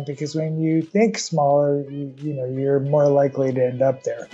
because when you think smaller, you're more likely to end up there.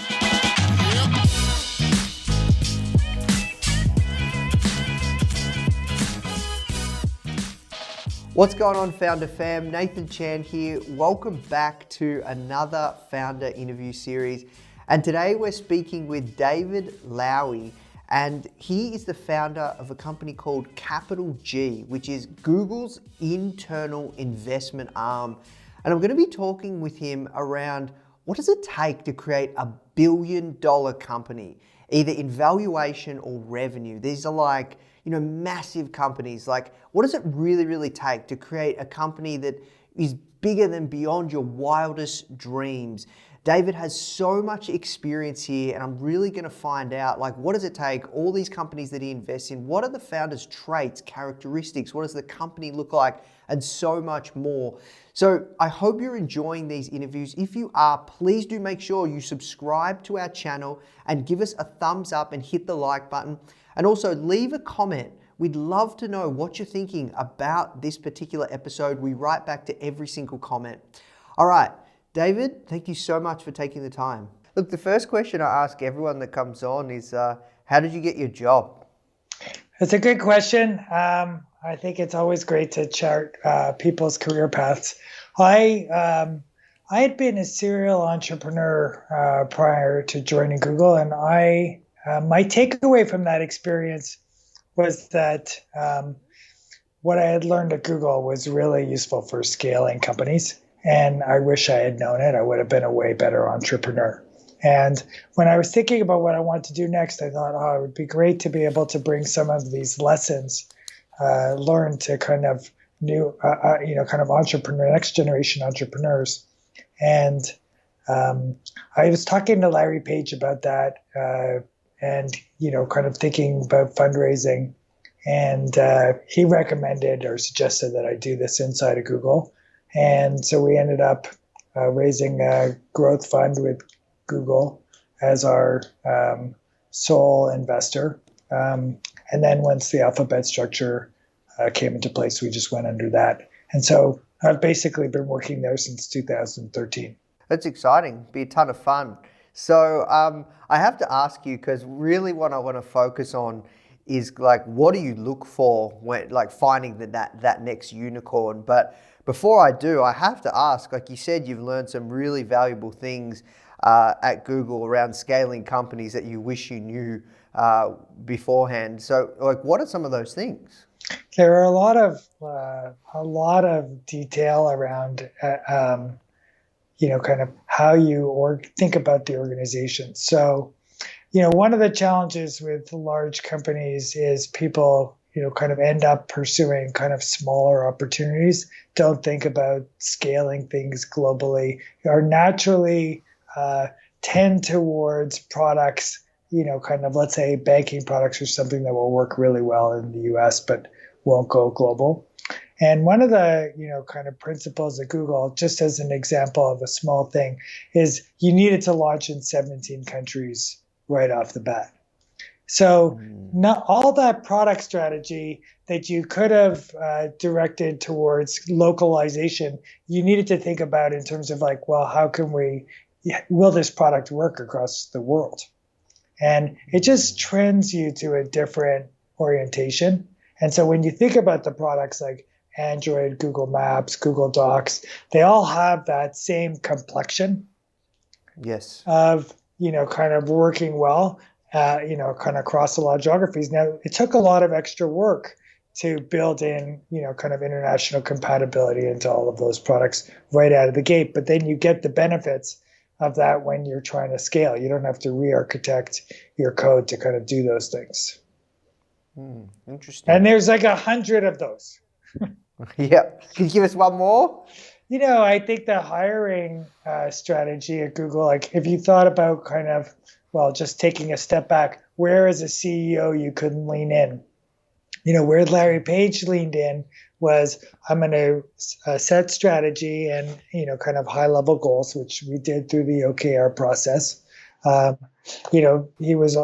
What's going on, Foundr fam? Nathan Chan here. Welcome back to another Foundr interview series. And today we're speaking with David LAWEE, and he is the founder of a company called CapitalG, which is Google's internal investment arm. And I'm going to be talking with him around what does it take to create a $1 billion company, either in valuation or revenue. These are like, massive companies. Like, what does it really take to create a company that is bigger than beyond your wildest dreams? David has so much experience here, and I'm really going to find out, like, what does it take? All these companies that he invests in, what are the founders' traits, characteristics? What does the company look like? And so much more. So I hope you're enjoying these interviews. If you are, please do make sure you subscribe to our channel and give us a thumbs up and hit the like button. And also leave a comment. We'd love to know what you're thinking about this particular episode. We write back to every single comment. All right, David, thank you so much for taking the time. Look, the first question I ask everyone that comes on is, how did you get your job? It's a good question. I think it's always great to chart people's career paths. I had been a serial entrepreneur prior to joining Google, and my takeaway from that experience was that what I had learned at Google was really useful for scaling companies. And I wish I had known it. I would have been a way better entrepreneur. And when I was thinking about what I want to do next, I thought, it would be great to be able to bring some of these lessons learned to kind of next generation entrepreneurs. And I was talking to Larry Page about that. And kind of thinking about fundraising, and he recommended or suggested that I do this inside of Google, and so we ended up raising a growth fund with Google as our sole investor, and then once the alphabet structure came into place, we just went under that, and so I've basically been working there since 2013. That's exciting. Be a ton of fun. So I have to ask you, because really what I want to focus on is, like, what do you look for when, like, finding that next unicorn? But before I do, I have to ask, like you said, you've learned some really valuable things at Google around scaling companies that you wish you knew beforehand. So, like, what are some of those things? There are a lot of detail around kind of how you think about the organization. So, one of the challenges with large companies is people, kind of end up pursuing kind of smaller opportunities, don't think about scaling things globally, or naturally tend towards products, kind of, let's say, banking products or something that will work really well in the US, but won't go global. And one of the, kind of principles at Google, just as an example of a small thing, is you needed to launch in 17 countries right off the bat. So not all that product strategy that you could have directed towards localization, you needed to think about in terms of, like, well, will this product work across the world? And it just trends you to a different orientation. And so when you think about the products like Android, Google Maps, Google Docs, they all have that same complexion. Yes. Of, kind of working well, kind of across a lot of geographies. Now, it took a lot of extra work to build in, kind of international compatibility into all of those products right out of the gate. But then you get the benefits of that when you're trying to scale. You don't have to re-architect your code to kind of do those things. Interesting. And there's like 100 of those. Yep. Can you give us one more? I think the hiring strategy at Google, like, if you thought about kind of, well, just taking a step back, where as a CEO you couldn't lean in? Where Larry Page leaned in was, I'm going to set strategy and, kind of high level goals, which we did through the OKR process. He was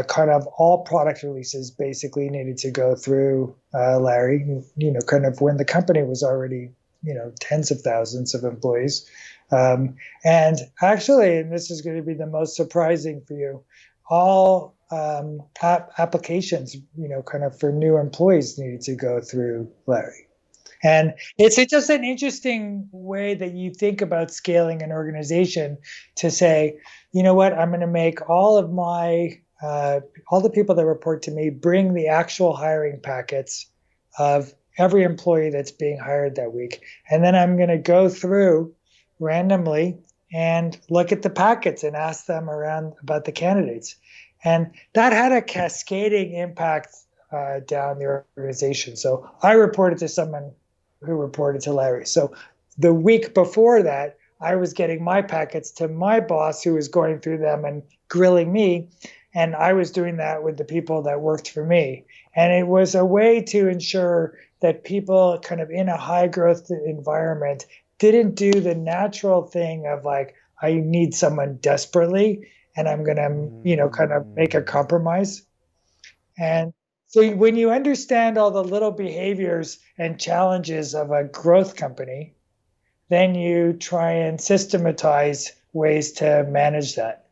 kind of all product releases basically needed to go through Larry, kind of when the company was already tens of thousands of employees. And actually, and this is going to be the most surprising for you, all applications, kind of for new employees needed to go through LAWEE. And it's just an interesting way that you think about scaling an organization to say, you know what, I'm going to make all of my, all the people that report to me bring the actual hiring packets of every employee that's being hired that week. And then I'm going to go through randomly and look at the packets and ask them around about the candidates. And that had a cascading impact down the organization. So I reported to someone who reported to Larry. So the week before that, I was getting my packets to my boss who was going through them and grilling me. And I was doing that with the people that worked for me. And it was a way to ensure that people kind of in a high growth environment didn't do the natural thing of like, I need someone desperately and I'm going to, kind of make a compromise. And so when you understand all the little behaviors and challenges of a growth company, then you try and systematize ways to manage that.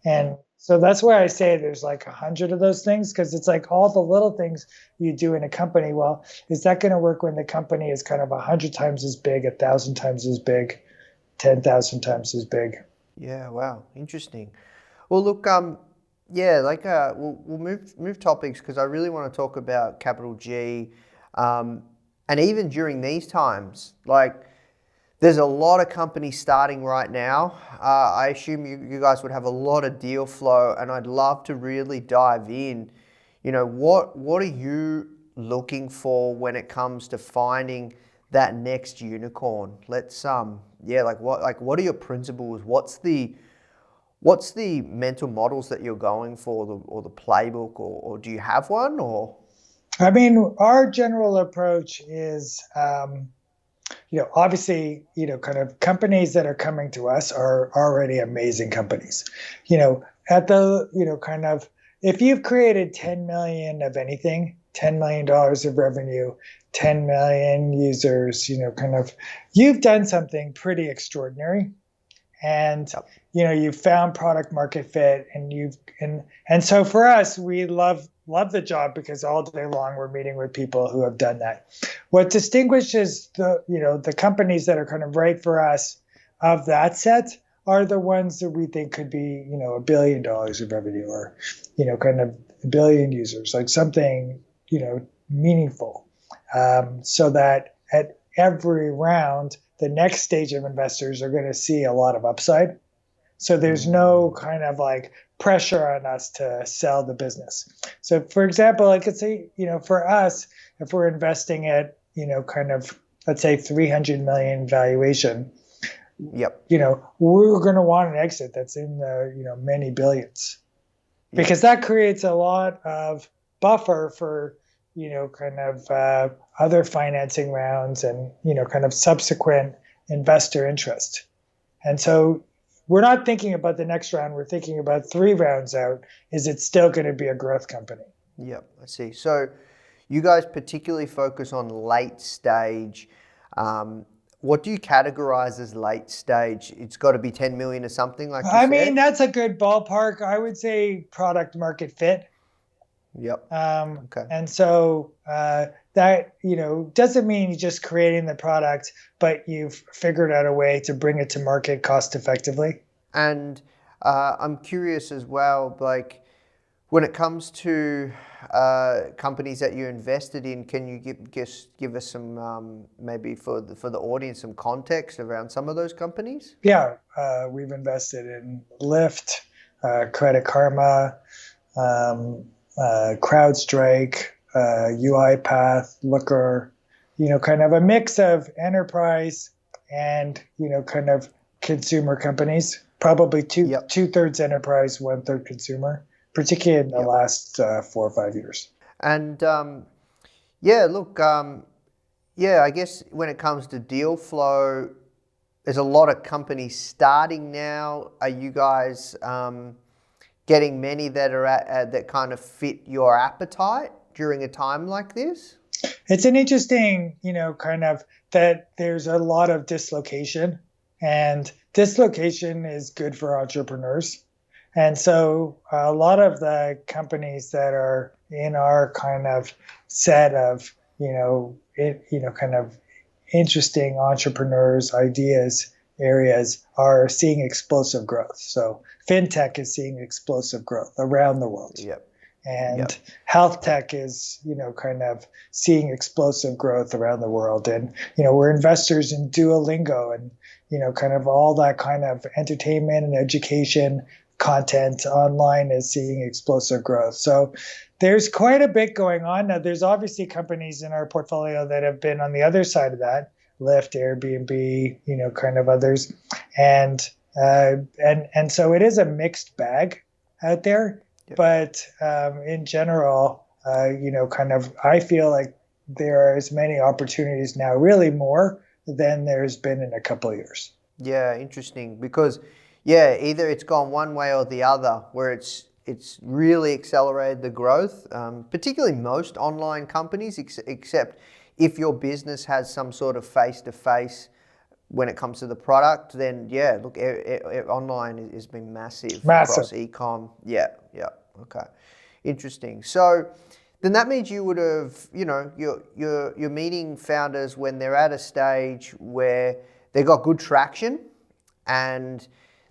And so that's why I say there's like 100 of those things, because it's like all the little things you do in a company. Well, is that going to work when the company is kind of 100 times as big, 1,000 times as big, 10,000 times as big? Yeah, wow, interesting. Well, look, we'll move topics because I really want to talk about CapitalG, and even during these times, like there's a lot of companies starting right now. I assume you guys would have a lot of deal flow, and I'd love to really dive in. What are you looking for when it comes to finding that next unicorn? Let's what are your principles? What's the mental models that you're going for, or the playbook, or do you have one? Or I mean, our general approach is, obviously, kind of companies that are coming to us are already amazing companies. At the, kind of, if you've created 10 million of anything, $10 million of revenue, 10 million users, kind of, you've done something pretty extraordinary. And you've found product market fit, and so for us, we love the job because all day long we're meeting with people who have done that. What distinguishes the companies that are kind of right for us of that set are the ones that we think could be $1 billion of revenue, or kind of a billion users, like something meaningful, so that at every round the next stage of investors are going to see a lot of upside. So there's no kind of like pressure on us to sell the business. So for example, I could say, for us, if we're investing at, kind of, let's say 300 million valuation, yep, we're going to want an exit that's in the, many billions, because that creates a lot of buffer for, kind of other financing rounds and, kind of subsequent investor interest. And so we're not thinking about the next round. We're thinking about 3 rounds out. Is it still going to be a growth company? Yep, I see. So you guys particularly focus on late stage. What do you categorize as late stage? It's got to be 10 million or something, like you said? I mean, that's a good ballpark. I would say product market fit. Yep. Okay. And so that, doesn't mean you're just creating the product, but you've figured out a way to bring it to market cost effectively. And I'm curious as well, like when it comes to companies that you invested in, can you give us some, maybe for the audience, some context around some of those companies? Yeah, we've invested in Lyft, Credit Karma, CrowdStrike, UiPath, Looker, kind of a mix of enterprise and, kind of consumer companies, probably two-thirds enterprise, 1/3 consumer, particularly in the last 4 or 5 years. And I guess when it comes to deal flow, there's a lot of companies starting now. Are you guys getting many that are that kind of fit your appetite during a time like this? It's an interesting, kind of that there's a lot of dislocation, and dislocation is good for entrepreneurs. And so a lot of the companies that are in our kind of set of, kind of interesting entrepreneurs, ideas, areas are seeing explosive growth. So fintech is seeing explosive growth around the world. Yep. And health tech is, kind of seeing explosive growth around the world. And, we're investors in Duolingo and, kind of all that kind of entertainment and education content online is seeing explosive growth. So there's quite a bit going on. Now, there's obviously companies in our portfolio that have been on the other side of that, Lyft, Airbnb, kind of others. And so it is a mixed bag out there. But in general, kind of, I feel like there are as many opportunities now, really more than there's been in a couple of years. Yeah, interesting. Because, either it's gone one way or the other, where it's really accelerated the growth, particularly most online companies, except if your business has some sort of face-to-face when it comes to the product, then look, online has been massive across e-com. Yeah, okay, interesting. So then that means you would have, you're meeting founders when they're at a stage where they got good traction, and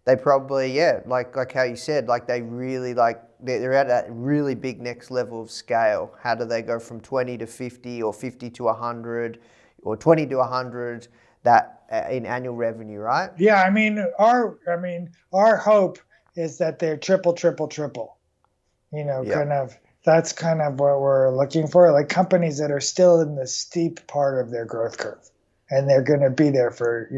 they probably like how you said, like they really they're at a really big next level of scale. How do they go from 20 to 50 or 50 to 100 or 20 to 100? That in annual revenue, right? Yeah, our hope is that they're triple. Kind of, that's kind of what we're looking for. Like companies that are still in the steep part of their growth curve, and they're going to be there for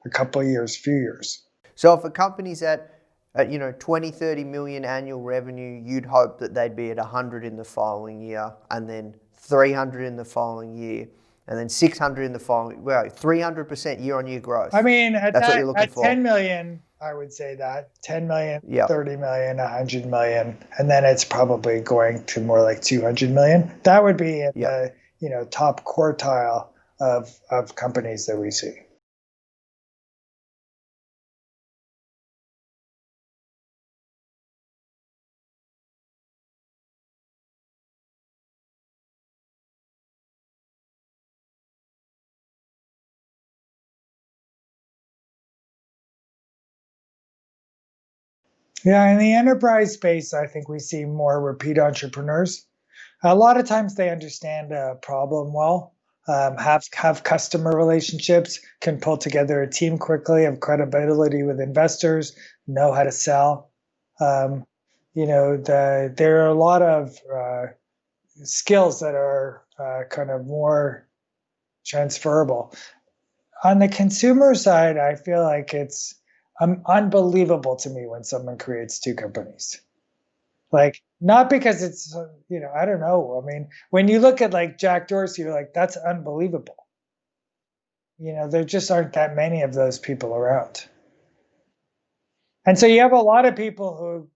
a couple of years, few years. So if a company's at 20, 30 million annual revenue, you'd hope that they'd be at 100 in the following year, and then 300 in the following year. And then 600 in the following, 300% year-on-year growth. I mean, that's what you're looking for. 10 million, I would say that 10 million, 30 million, 100 million, and then it's probably going to more like 200 million. That would be in the top quartile of companies that we see. Yeah, in the enterprise space, I think we see more repeat entrepreneurs. A lot of times they understand a problem well, have customer relationships, can pull together a team quickly, have credibility with investors, know how to sell. There are a lot of skills that are kind of more transferable. On the consumer side, I feel like it's unbelievable to me when someone creates two companies. Like, not because it's, I don't know. I mean, when you look at like Jack Dorsey, you're like, that's unbelievable. There just aren't that many of those people around. And so you have a lot of people who,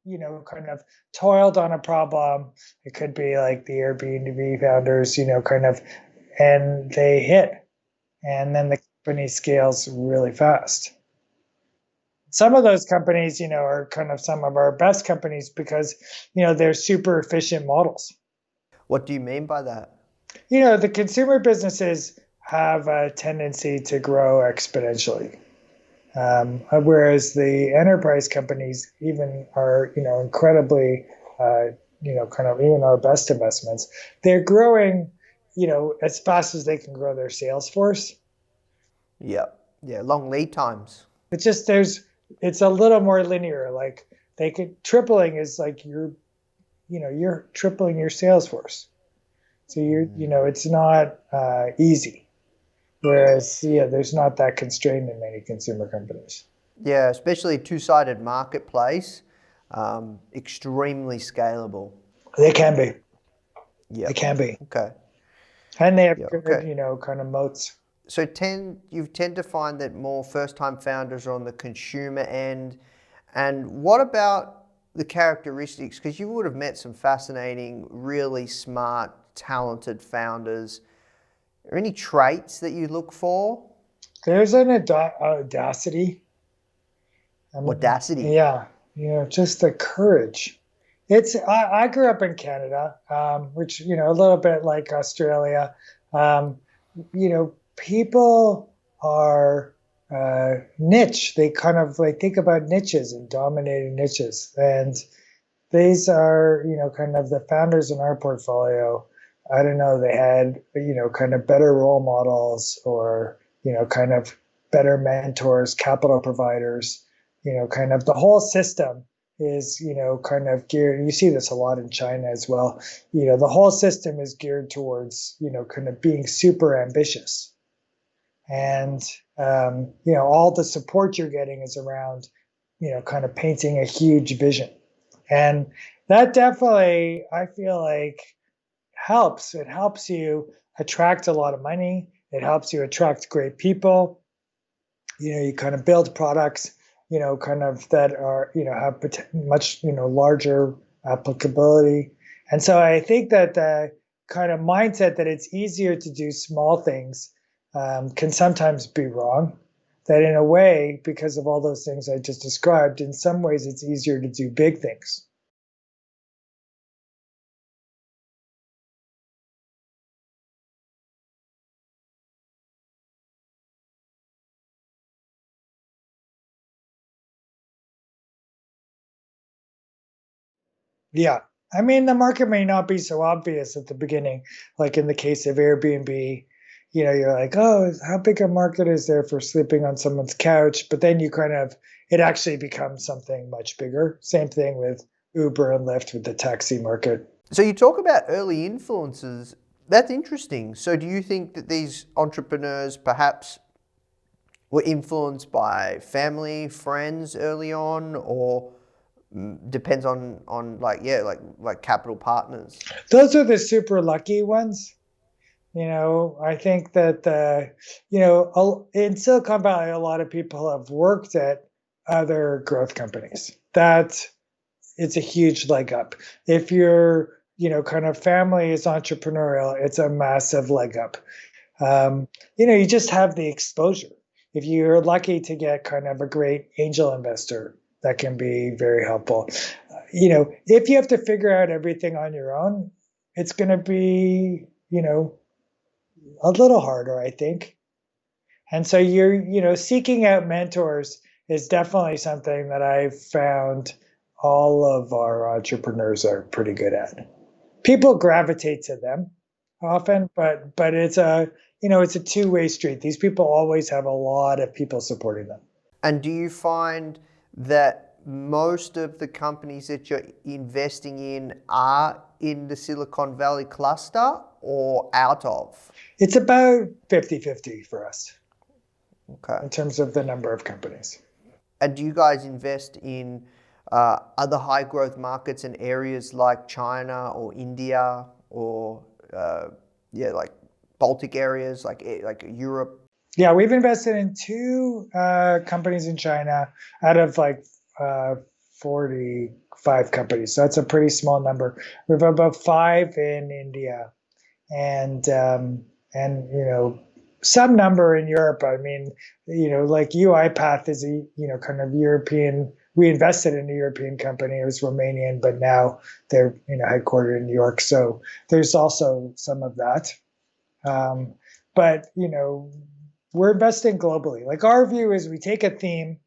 kind of toiled on a problem. It could be like the Airbnb founders, kind of, and they hit. And then the company scales really fast. Some of those companies, are kind of some of our best companies because, they're super efficient models. What do you mean by that? The consumer businesses have a tendency to grow exponentially. Whereas the enterprise companies even are, incredibly, kind of even our best investments, they're growing, as fast as they can grow their sales force. Yeah. Long lead times. It's just, it's a little more linear. Like tripling is like you're tripling your sales force. So it's not easy. Whereas, there's not that constraint in many consumer companies. Yeah, especially two-sided marketplace, extremely scalable. They can be. Yeah. They can be. Okay. And they have good, kind of moats. So you tend to find that more first-time founders are on the consumer end. And what about the characteristics? Because you would have met some fascinating, really smart, talented founders. Are any traits that you look for? There's an audacity. I mean, Audacity. yeah, just the courage. I grew up in Canada, which, a little bit like Australia. Um, People are niche. They kind of like think about niches and dominating niches. And these are, kind of the founders in our portfolio. I don't know, they had, kind of better role models or, kind of better mentors, capital providers, kind of the whole system is, kind of geared. You see this a lot in China as well. The whole system is geared towards, kind of being super ambitious. And, all the support you're getting is around, kind of painting a huge vision. And that definitely, I feel like, helps. It helps you attract a lot of money. It helps you attract great people. You kind of build products, kind of that are, have much, larger applicability. And so I think that the kind of mindset that it's easier to do small things can sometimes be wrong. That in a way, because of all those things I just described, in some ways it's easier to do big things. Yeah. I mean, the market may not be so obvious at the beginning, like in the case of Airbnb. You're like, oh, how big a market is there for sleeping on someone's couch? But then it actually becomes something much bigger. Same thing with Uber and Lyft with the taxi market. So you talk about early influences. That's interesting. So do you think that these entrepreneurs perhaps were influenced by family, friends early on, or depends on like capital partners? Those are the super lucky ones. I think that in Silicon Valley, a lot of people have worked at other growth companies. That it's a huge leg up. If your kind of family is entrepreneurial, it's a massive leg up. You just have the exposure. If you're lucky to get kind of a great angel investor, that can be very helpful. If you have to figure out everything on your own, it's going to be, a little harder, I think. And so seeking out mentors is definitely something that I've found all of our entrepreneurs are pretty good at. People gravitate to them often, but it's a two-way street. These people always have a lot of people supporting them. And do you find that most of the companies that you're investing in are in the Silicon Valley cluster or out of? It's about 50-50 for us. Okay. In terms of the number of companies. And do you guys invest in other high growth markets and areas like China or India or like Baltic areas like Europe? Yeah, we've invested in two companies in China out of like 45 companies. So that's a pretty small number. We have about 5 in India, and some number in Europe. I mean, like UiPath is a kind of European. We invested in a European company. It was Romanian, but now they're headquartered in New York. So there's also some of that. But we're investing globally. Like our view is we take a theme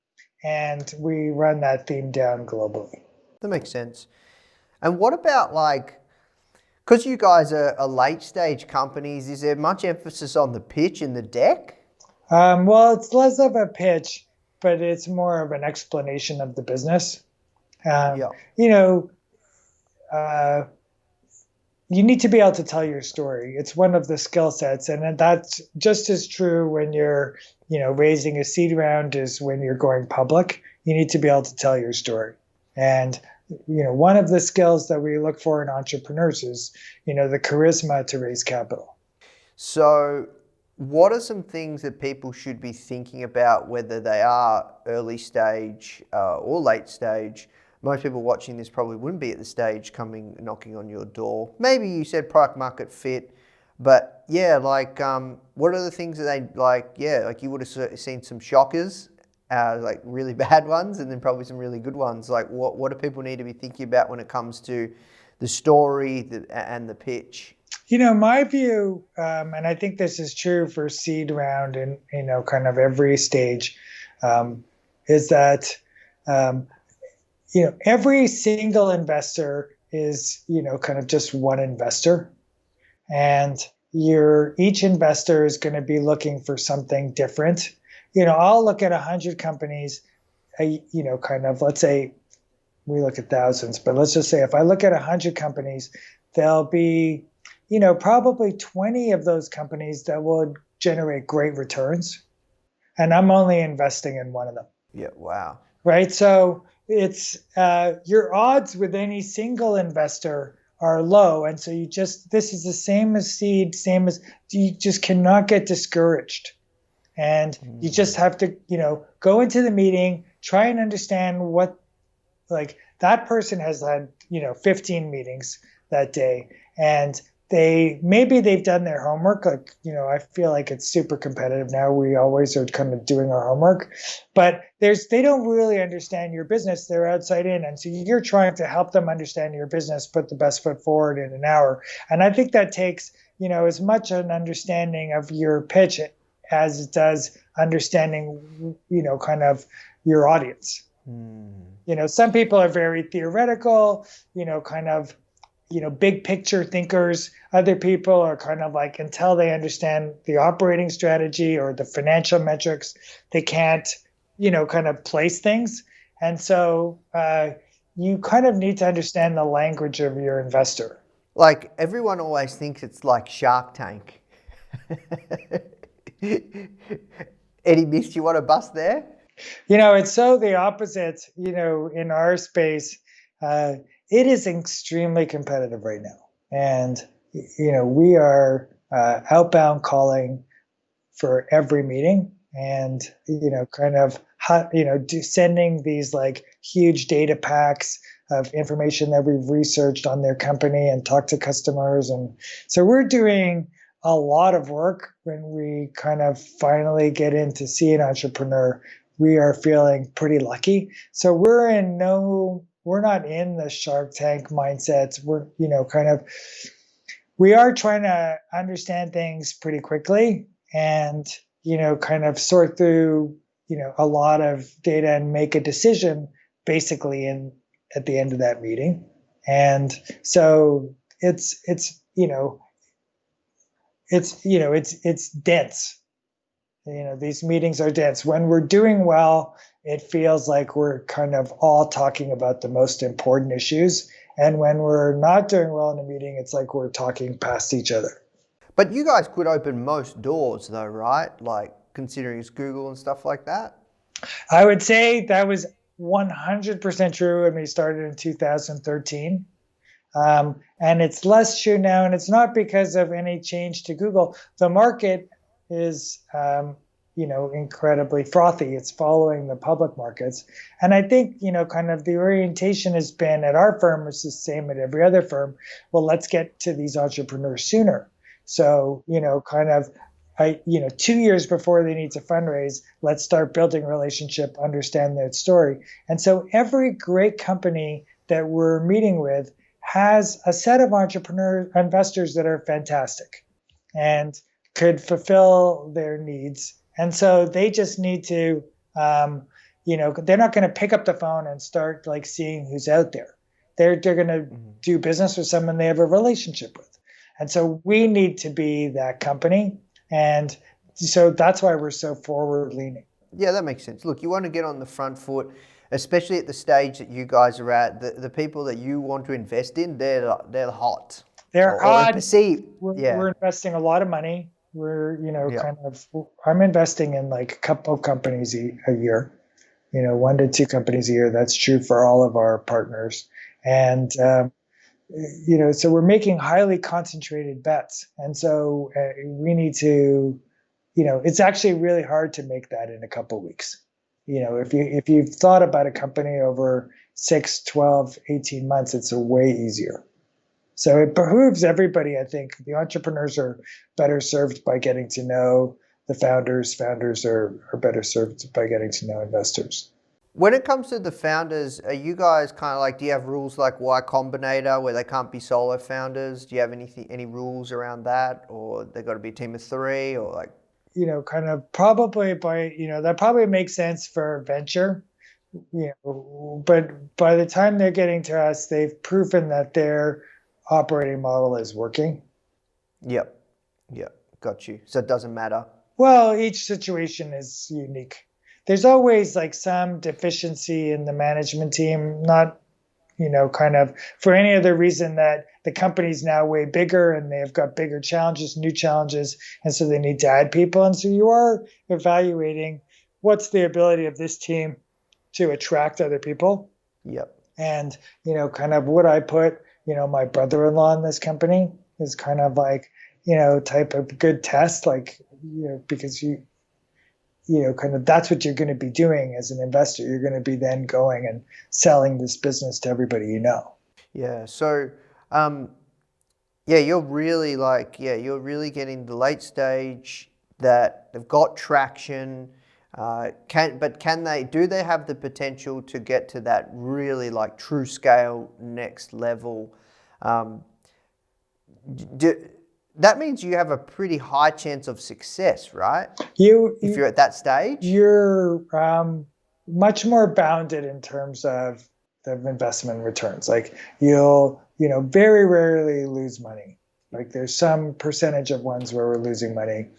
and we run that theme down globally. That makes sense. And what about because you guys are late stage companies, is there much emphasis on the pitch in the deck? Well, it's less of a pitch, but it's more of an explanation of the business. Yeah. You need to be able to tell your story. It's one of the skill sets, and that's just as true when you're, raising a seed round as when you're going public. You need to be able to tell your story. And one of the skills that we look for in entrepreneurs is, the charisma to raise capital. So what are some things that people should be thinking about, whether they are early stage or late stage? Most people watching this probably wouldn't be at the stage knocking on your door. Maybe you said product market fit, But yeah, like, what are the things that they like? Yeah, like you would have seen some shockers, like really bad ones, and then probably some really good ones. Like, what do people need to be thinking about when it comes to the story and the pitch? My view, and I think this is true for seed round and kind of every stage, um, is that um, every single investor is kind of just one investor, and each investor is going to be looking for something different. I'll look at 100 companies, kind of, let's say we look at thousands, but let's just say if I look at 100 companies, there'll be probably 20 of those companies that will generate great returns, and I'm only investing in one of them. Yeah, wow. Right. So it's your odds with any single investor are low. And so this is the same as seed, same as, you just cannot get discouraged. And you just have to, go into the meeting, try and understand what, like, that person has had, 15 meetings that day. And maybe they've done their homework. Like, I feel like it's super competitive now. We always are kind of doing our homework, but they don't really understand your business. They're outside in. And so you're trying to help them understand your business, put the best foot forward in an hour. And I think that takes, as much an understanding of your pitch as it does understanding, kind of your audience. Some people are very theoretical, kind of, big picture thinkers. Other people are kind of like, until they understand the operating strategy or the financial metrics, they can't, kind of place things. And so you kind of need to understand the language of your investor. Like, everyone always thinks it's like Shark Tank. Any myths you want to bust there? It's so the opposite, in our space. It is extremely competitive right now. And, we are outbound calling for every meeting and, kind of, sending these like huge data packs of information that we've researched on their company and talk to customers. And so we're doing a lot of work. When we kind of finally get in to see an entrepreneur, we are feeling pretty lucky. So we're not in the Shark Tank mindsets. We're, we are trying to understand things pretty quickly and, kind of sort through, a lot of data and make a decision basically at the end of that meeting. And so it's dense. These meetings are dense. When we're doing well, it feels like we're kind of all talking about the most important issues. And when we're not doing well in a meeting, it's like we're talking past each other. But you guys could open most doors though, right? Like, considering it's Google and stuff like that? I would say that was 100% true when we started in 2013. And it's less true now. And it's not because of any change to Google. The market is, incredibly frothy. It's following the public markets. And I think, kind of the orientation has been at our firm, which is the same at every other firm. Well, let's get to these entrepreneurs sooner. So, kind of, 2 years before they need to fundraise, let's start building a relationship, understand their story. And so every great company that we're meeting with has a set of investors that are fantastic and could fulfill their needs. And so they just need to, they're not going to pick up the phone and start like seeing who's out there. They're going to do business with someone they have a relationship with. And so we need to be that company. And so that's why we're so forward leaning. Yeah, that makes sense. Look, you want to get on the front foot, especially at the stage that you guys are at. The people that you want to invest in, they're hot. They're hot. We're investing a lot of money. We're, I'm investing in like a couple of companies a year, 1 to 2 companies a year. That's true for all of our partners. And, so we're making highly concentrated bets. And so we need to, it's actually really hard to make that in a couple of weeks. If you've thought about a company over 6, 12, 18 months, it's way easier. So it behooves everybody. I think the entrepreneurs are better served by getting to know the founders. Founders are better served by getting to know investors. When it comes to the founders, are you guys kind of like, do you have rules like Y Combinator where they can't be solo founders? Do you have any rules around that, or they got to be a team of three, or like? Kind of probably that probably makes sense for venture, but by the time they're getting to us, they've proven that their operating model is working. Yep. Got you. So it doesn't matter. Well, each situation is unique. There's always like some deficiency in the management team, not, kind of for any other reason that the company's now way bigger and they've got bigger challenges, new challenges, and so they need to add people. And so you are evaluating what's the ability of this team to attract other people. Yep. And, kind of would I put, my brother-in-law in this company is kind of like, type of good test, like, because kind of that's what you're going to be doing as an investor. You're going to be then going and selling this business to everybody you know. Yeah. So, you're really getting the late stage that they've got traction. Do they have the potential to get to that really like true scale next level? That means you have a pretty high chance of success, right? If you're at that stage, you're much more bounded in terms of the investment returns. Like you'll, very rarely lose money. Like there's some percentage of ones where we're losing money.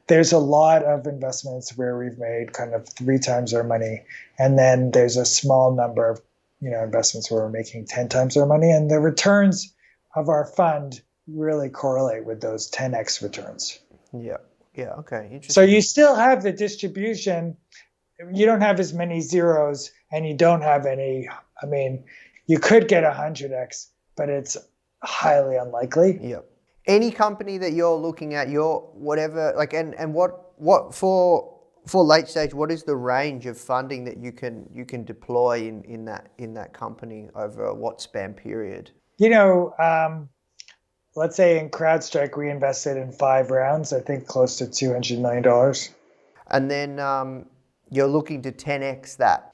There's a lot of investments where we've made kind of 3 times our money. And then there's a small number of, investments where we're making 10 times our money. And the returns of our fund really correlate with those 10x returns. Yeah. Okay. Interesting. So you still have the distribution. You don't have as many zeros and you don't have any, you could get 100x, but it's highly unlikely. Yep. Any company that you're looking at, and what for late stage, what is the range of funding that you can deploy in that company over what span period? Let's say in CrowdStrike, we invested in 5 rounds, I think close to $200 million. And then you're looking to 10x that.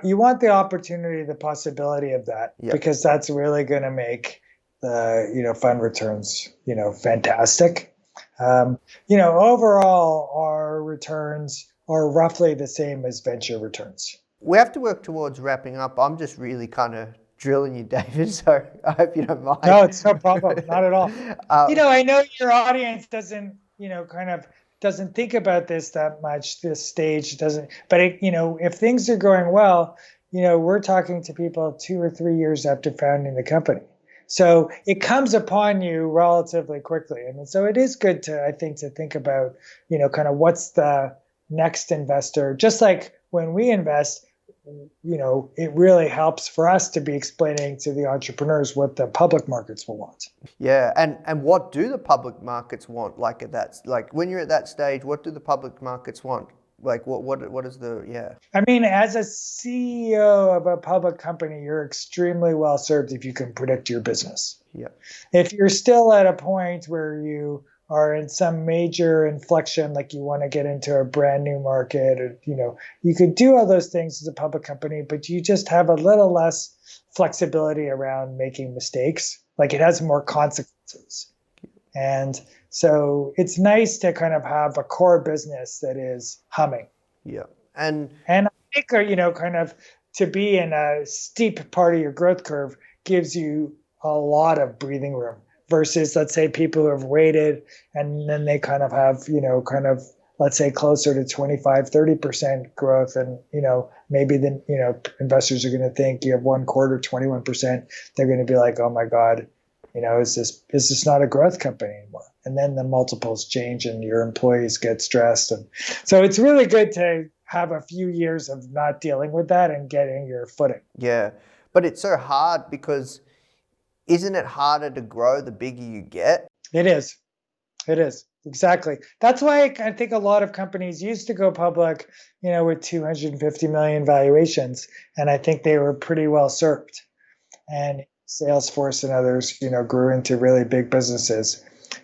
You want the opportunity, the possibility of that, because that's really going to make the fund returns fantastic. Overall, our returns are roughly the same as venture returns. We have to work towards wrapping up. I'm just really kind of drilling you, David, so I hope you don't mind. No, it's no problem. Not at all. I know your audience doesn't think about this that much. This stage doesn't, but if things are going well, we're talking to people 2 or 3 years after founding the company. So it comes upon you relatively quickly. And so it is good to think about, kind of what's the next investor. Just like when we invest, it really helps for us to be explaining to the entrepreneurs what the public markets will want. Yeah, and what do the public markets want? Like when you're at that stage, what do the public markets want? Like what is the as a CEO of a public company, you're extremely well served if you can predict your business. Yeah. If you're still at a point where you are in some major inflection, like you want to get into a brand new market, or you could do all those things as a public company, but you just have a little less flexibility around making mistakes. Like it has more consequences. And so it's nice to kind of have a core business that is humming. Yeah. And I think, kind of to be in a steep part of your growth curve gives you a lot of breathing room versus, let's say, people who have waited and then they kind of have, let's say closer to 25-30% growth. And, maybe then, investors are going to think you have 1 quarter, 21%. They're going to be like, oh my God, is this not a growth company anymore? And then the multiples change and your employees get stressed. And so it's really good to have a few years of not dealing with that and getting your footing. Yeah. But it's so hard because isn't it harder to grow the bigger you get? It is. Exactly. That's why I think a lot of companies used to go public, with 250 million valuations. And I think they were pretty well served. And Salesforce and others, grew into really big businesses.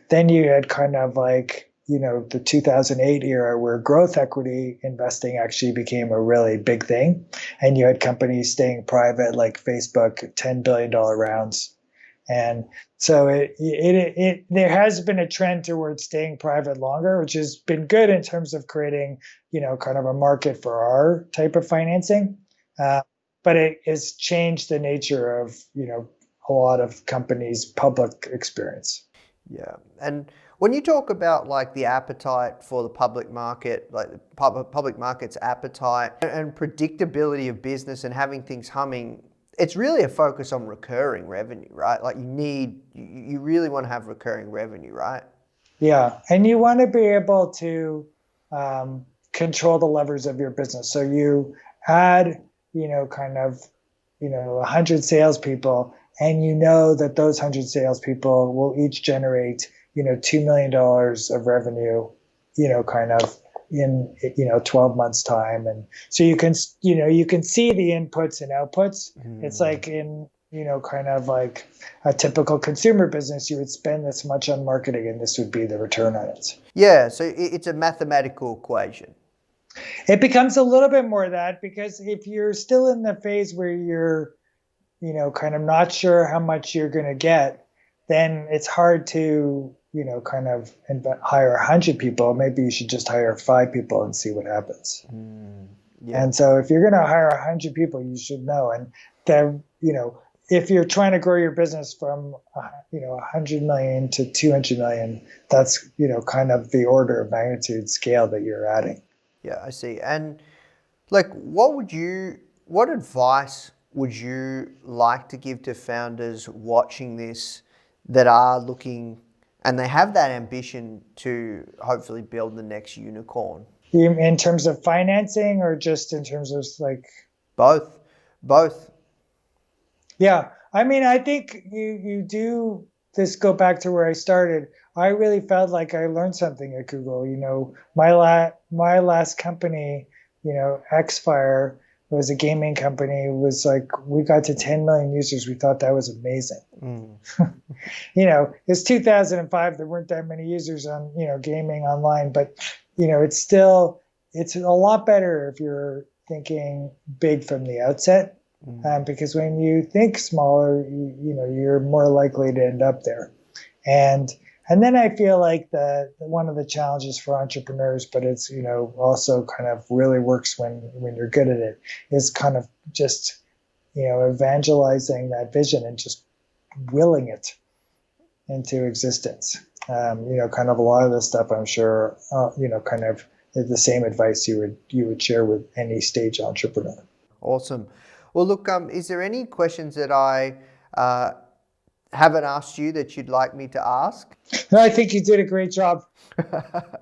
Then you had kind of like, the 2008 era where growth equity investing actually became a really big thing. And you had companies staying private like Facebook, $10 billion rounds. And so there has been a trend towards staying private longer, which has been good in terms of creating, kind of a market for our type of financing. But it has changed the nature of, a lot of companies' public experience. Yeah. And when you talk about like the appetite for the public market, like the public market's appetite and predictability of business and having things humming, it's really a focus on recurring revenue, right? Like you really want to have recurring revenue, right? Yeah. And you want to be able to control the levers of your business. So you add, kind of, 100 salespeople, and that those 100 salespeople will each generate, $2 million of revenue, kind of in, 12 months time. And so you can see the inputs and outputs. It's like in, kind of like a typical consumer business, you would spend this much on marketing and this would be the return on it. Yeah. So it's a mathematical equation. It becomes a little bit more of that, because if you're still in the phase where you're, kind of not sure how much you're going to get, then it's hard to, kind of hire 100 people. Maybe you should just hire 5 people and see what happens. Yeah. And so if you're going to hire 100 people, you should know. And then, if you're trying to grow your business from, 100 million to 200 million, that's, kind of the order of magnitude scale that you're adding. Yeah, I see. And like, what advice would you like to give to founders watching this that are looking and they have that ambition to hopefully build the next unicorn? In terms of financing or just in terms of like? Both. Yeah. I mean, I think you do this go back to where I started. I really felt like I learned something at Google. My last company, Xfire, was a gaming company. It was like, we got to 10 million users. We thought that was amazing. It's 2005. There weren't that many users on, gaming online, but, it's a lot better if you're thinking big from the outset. Because when you think smaller, you're more likely to end up there. And then I feel like one of the challenges for entrepreneurs, but it's, also kind of really works when you're good at it, is kind of just, evangelizing that vision and just willing it into existence. Kind of a lot of this stuff, I'm sure, kind of the same advice you would share with any stage entrepreneur. Awesome. Well, look, is there any questions that I haven't asked you that you'd like me to ask? No, I think you did a great job.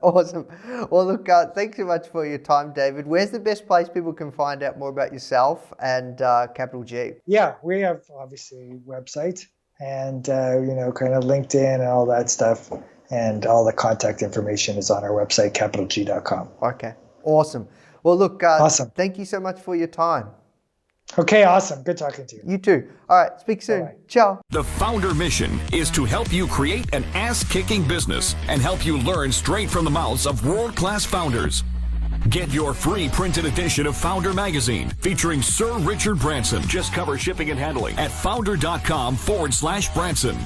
Awesome. Well, look, thanks so much for your time, David. Where's the best place people can find out more about yourself and CapitalG? Yeah, we have obviously a website and, kind of LinkedIn and all that stuff. And all the contact information is on our website, CapitalG.com. Okay, awesome. Well, look, awesome. Thank you so much for your time. Okay, awesome. Good talking to you. You too. All right, speak soon. Bye-bye. Ciao. The Foundr mission is to help you create an ass-kicking business and help you learn straight from the mouths of world-class founders. Get your free printed edition of Foundr magazine featuring Sir Richard Branson. Just cover shipping and handling at foundr.com/Branson.